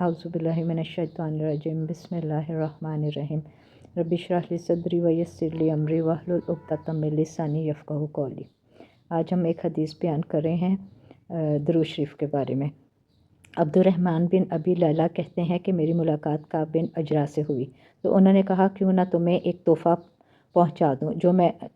औज़ुबिल्लाहि मिनश्शैतानिर्रजीम बिस्मिल्लाहिर्रहमानिर्रहीम रब्बि इश्रह ली सदरी व यस्सिर ली अमरी वहलुल उक़दतम मिन लिसानी यफ़क़हू क़ौली। आज हम एक हदीस बयान कर रहे हैं दुरूद शरीफ के बारे में। अब्दुर्रहमान बिन अबी लैला कहते हैं कि मेरी मुलाकात काब बिन अजरा से हुई तो उन्होंने कहा, क्यों ना तुम्हें एक तोहफ़ा पहुंचा दूं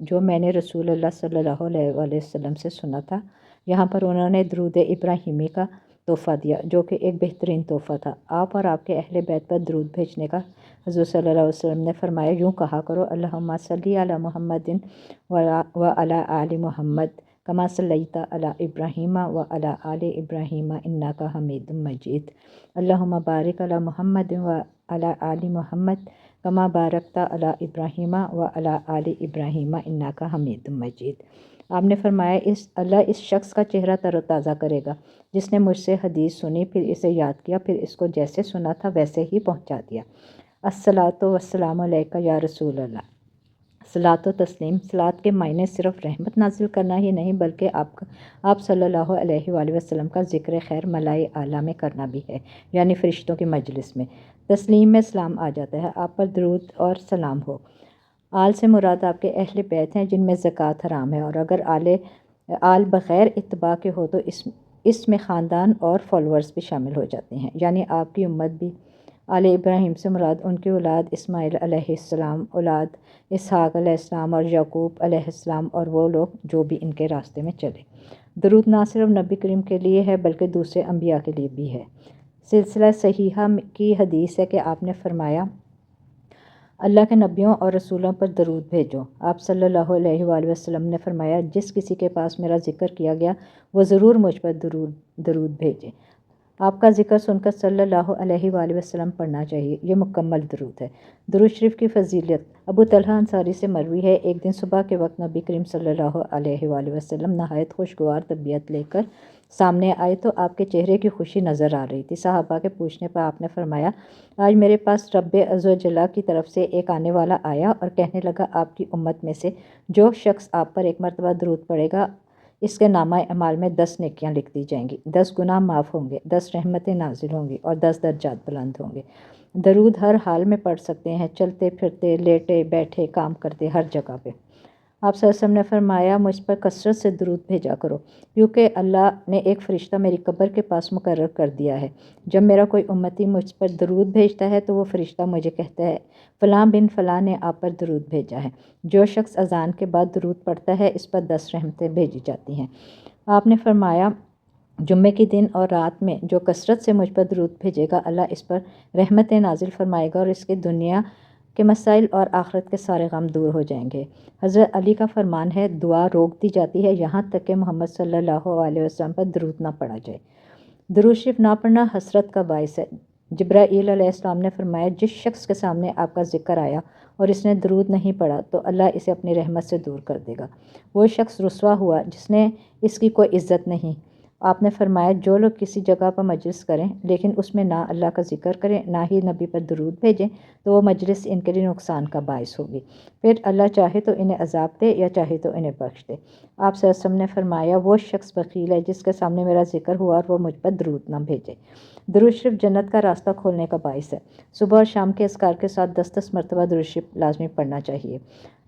जो मैंने रसूलुल्लाह सल्लल्लाहु अलैहि वसल्लम से सुना था। यहाँ पर उन्होंने दरूद इब्राहिमी का तोहफ़ा दिया जो कि एक बेहतरीन तोहफ़ा था। आप और आपके अहले बैत पर दरूद भेजने का हुज़ूर सल्लल्लाहु अलैहि वसल्लम ने फरमाया, यूँ कहा करो, अल्लाहुम्मा सल्ली अला मुहम्मदिन व अला आलि मुहम्मद कमा सल्लैता अला इब्राहीम व अला आलि इब्राहीम इन्नका हमीदुम मजीद। अल्लाहुम्मा बारिक अला मुहम्मदिन व अला आलि मुहम्मद कमा बारकता अला इब्राहीम व अला आलि इब्राहीम इन्नका हमीदुम मजीद। आपने फरमाया, अल्लाह इस शख्स का चेहरा तरोताज़ा करेगा जिसने मुझसे हदीस सुनी, फिर इसे याद किया, फिर इसको जैसे सुना था वैसे ही पहुंचा दिया। अस्सलातु वस्सलामु अलैका या रसूल अल्लाह। सलात व तस्लीम, सलात के मायने सिर्फ रहमत नाजिल करना ही नहीं बल्कि आप सल्लल्लाहु अलैहि वसल्लम का ज़िक्र खैर मलाई आला में करना भी है, यानी फ़रिश्तों की मजलिस में। तस्लीम में सलाम आ जाता है, आप पर दरूद और सलाम हो। आल से मुराद आपके अहले बैत हैं जिनमें ज़कात हराम है, और अगर आल बग़ैर इत्तबा के हो तो इसमें ख़ानदान और फॉलोअर्स भी शामिल हो जाते हैं, यानी आपकी उम्मत भी। आले इब्राहिम से मुराद उनकी औलाद इस्माइल अलैहिस्सलाम, औलाद इसहाक़ अलैहिस्सलाम और याकूब अलैहिस्सलाम, और वो लोग जो भी इनके रास्ते में चले। दरूद ना सिर्फ नबी करीम के लिए है बल्कि दूसरे अंबिया के लिए भी है। सिलसिला सहीहा की हदीस है कि आपने फरमाया, अल्लाह के नबियों और रसूलों पर दरूद भेजो। आप सल्लल्लाहु अलैहि वसल्लम ने फरमाया, जिस किसी के पास मेरा ज़िक्र किया गया वो ज़रूर मुझ पर दरूद भेजे। आपका ज़िक्र सुनकर सल्लल्लाहु अलैहि वसल्लम पढ़ना चाहिए, ये मुकम्मल दरूद है। दरूद शरीफ की फ़जीलत अबू तलहा अंसारी से मरवी है, एक दिन सुबह के वक्त नबी करीम सल्लल्लाहु अलैहि वसल्लम नहायत खुशगवार तबीयत लेकर सामने आए तो आपके चेहरे की खुशी नज़र आ रही थी। सहाबा के पूछने पर आपने फरमाया, आज मेरे पास रब्बे अज़्ज़ व जल्ला की तरफ से एक आने वाला आया और कहने लगा, आपकी उम्मत में से जो शख्स आप पर एक मरतबा दरूद पड़ेगा इसके नामा अमाल में 10 नेकियां लिख दी जाएंगी, 10 गुनाह माफ़ होंगे, 10 रहमतें नाजिल होंगी और 10 दर्जात बुलंद होंगे। दरूद हर हाल में पढ़ सकते हैं, चलते फिरते, लेटे बैठे, काम करते, हर जगह पे। आप सल्लल्लाहु अलैहि वसल्लम ने फरमाया, मुझ पर कसरत से दरूद भेजा करो, क्योंकि अल्लाह ने एक फ़रिश्ता मेरी कब्र के पास मुकर्रर कर दिया है। जब मेरा कोई उम्मती मुझ पर दरूद भेजता है तो वो फ़रिश्ता मुझे कहता है, फ़लाँ बिन फ़लाँ ने आप पर दरूद भेजा है। जो शख्स अज़ान के बाद दरूद पढ़ता है इस पर 10 रहमतें भेजी जाती हैं। आपने फरमाया, जुम्मे के दिन और रात में जो कसरत से मुझ पर दरूद भेजेगा अल्लाह इस पर रहमतें नाजिल फरमाएगा और इसके दुनिया के मसाइल और आखिरत के सारे गम दूर हो जाएंगे। हज़रत अली का फरमान है, दुआ रोक दी जाती है यहाँ तक कि मोहम्मद सल्लल्लाहु अलैहि वसल्लम पर दरूद ना पढ़ा जाए। दरूद शरीफ ना पढ़ना हसरत का बाइस है। जिब्राईल अलैहिस्सलाम ने फरमाया, जिस शख्स के सामने आपका ज़िक्र आया और इसने दरूद नहीं पढ़ा तो अल्लाह इसे अपनी रहमत से दूर कर देगा। वो शख्स रुस्वा हुआ जिसने इसकी कोई इज़्ज़त नहीं। आपने फरमाया, जो लोग किसी जगह पर मजलिस करें लेकिन उसमें ना अल्लाह का ज़िक्र करें ना ही नबी पर दरूद भेजें तो वो मजलिस इनके लिए नुकसान का बाइस होगी। फिर अल्लाह चाहे तो इन्हें अजाब दे या चाहे तो इन्हें बख्श दे। आप सल्लल्लाहु अलैहि वसल्लम ने फरमाया, वो शख्स बखील है जिसके सामने मेरा ज़िक्र हुआ और वो मुझ पर दरूद ना भेजे। दरूद शरीफ जन्नत का रास्ता खोलने का बाइस है। सुबह और शाम के अस्कार के साथ 10-10 मरतबा दरूद शरीफ लाजमी पढ़ना चाहिए।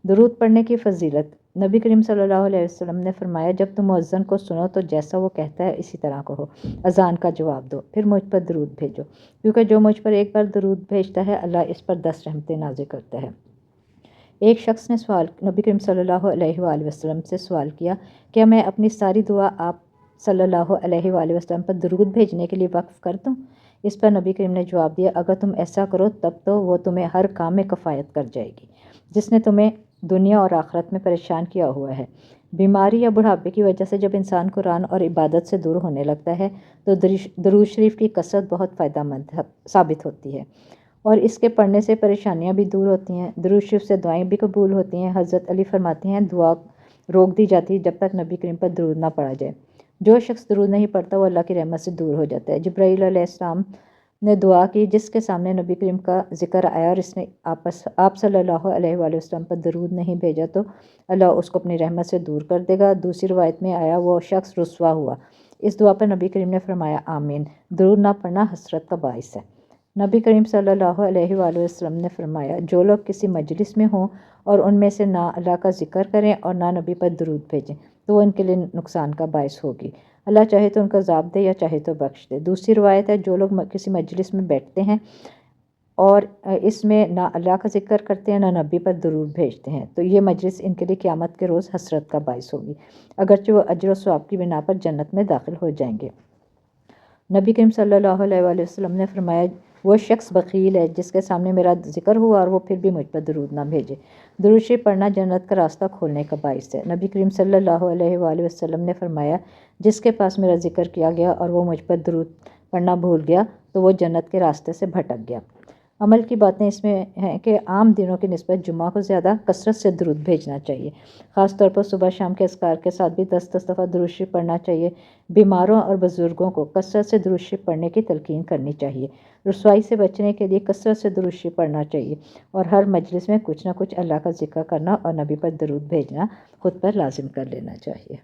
दरूद पढ़ने की फ़जीलत नबी करीम सल्लल्लाहु अलैहि वसल्लम ने फरमाया, जब तुम मुअज्जिन को सुनो तो जैसा वो कहता है इसी तरह कहो, अज़ान का जवाब दो, फिर मुझ पर दरूद भेजो, क्योंकि जो मुझ पर एक बार दरूद भेजता है अल्लाह इस पर 10 रहमतें नाज़िल करता है। एक शख्स ने नबी करीम सल्लल्लाहु अलैहि वसल्लम से सवाल किया, क्या मैं अपनी सारी दुआ आप सल्लल्लाहु अलैहि वसल्लम पर दरूद भेजने के लिए वक्फ़ कर दूँ? इस पर नबी करीम ने जवाब दिया, अगर तुम ऐसा करो तब तो वो तुम्हें हर काम में कफ़ायत कर जाएगी जिसने तुम्हें दुनिया और आखिरत में परेशान किया हुआ है। बीमारी या बुढ़ापे की वजह से जब इंसान कुरान और इबादत से दूर होने लगता है तो दरूद शरीफ की कसरत बहुत फ़ायदेमंद साबित होती है और इसके पढ़ने से परेशानियां भी दूर होती हैं। दरूद शरीफ से दुआएं भी कबूल होती हैं। हज़रत अली फरमाते हैं, दुआ रोक दी जाती है जब तक नबी करीम पर दरूद ना पढ़ा जाए। जो शख्स दरूद नहीं पढ़ता वो अल्लाह की रहमत से दूर हो जाता है। जिब्राईल अलैहिस्सलाम ने दुआ की, जिसके सामने नबी करीम का ज़िक्र आया और इसने आप सल्लल्लाहु अलैहि वसल्लम पर दरूद नहीं भेजा तो अल्लाह उसको अपनी रहमत से दूर कर देगा। दूसरी रवायत में आया, वो शख्स रुस्वा हुआ इस दुआ पर नबी करीम ने फरमाया आमीन। दरूद ना पढ़ना हसरत का बाइस है। नबी करीम सल्लल्लाहु अलैहि वसल्लम ने फरमाया, जो लोग किसी मजलिस में हों और उनमें से ना अल्लाह का ज़िक्र करें और ना नबी पर दरूद भेजें तो वो इनके लिए नुकसान का बाइस होगी। अल्लाह चाहे तो उनको अज़ाब दे या चाहे तो बख्श दे। दूसरी रवायत है, जो लोग किसी मजलिस में बैठते हैं और इसमें ना अल्लाह का ज़िक्र करते हैं ना नबी पर दरूद भेजते हैं तो ये मजलिस इनके लिए क़यामत के रोज़ हसरत का बाइस होगी, अगरचे वो अजर व सवाब की बिना पर जन्नत में दाखिल हो जाएंगे। नबी करीम सल्लल्लाहु अलैहि वसल्लम ने फरमाया, वो शख्स बख़ील है जिसके सामने मेरा ज़िक्र हुआ और वो फिर भी मुझ पर दरूद ना भेजे। दरूद शरीफ पढ़ना जन्नत का रास्ता खोलने का बाइस है। नबी करीम सल्लल्लाहु अलैहि वसल्लम ने फरमाया, जिसके पास मेरा ज़िक्र किया गया और वो मुझ पर दरूद पढ़ना भूल गया तो वो जन्नत के रास्ते से भटक गया। अमल की बातें इसमें हैं कि आम दिनों की निस्बत जुम्मा को ज़्यादा कसरत से दरूद भेजना चाहिए। ख़ास तौर पर सुबह शाम के अस्कार के साथ भी 10-10 दफ़ा दरूद शरीफ पढ़ना चाहिए। बीमारों और बुज़ुर्गों को कसरत से दरूद शरीफ पढ़ने की तलकीन करनी चाहिए। रुसवाई से बचने के लिए कसरत से दरूद शरीफ पढ़ना चाहिए और हर मजलिस में कुछ ना कुछ अल्लाह का ज़िक्र करना और नबी पर दरूद भेजना खुद पर लाजिम कर लेना चाहिए।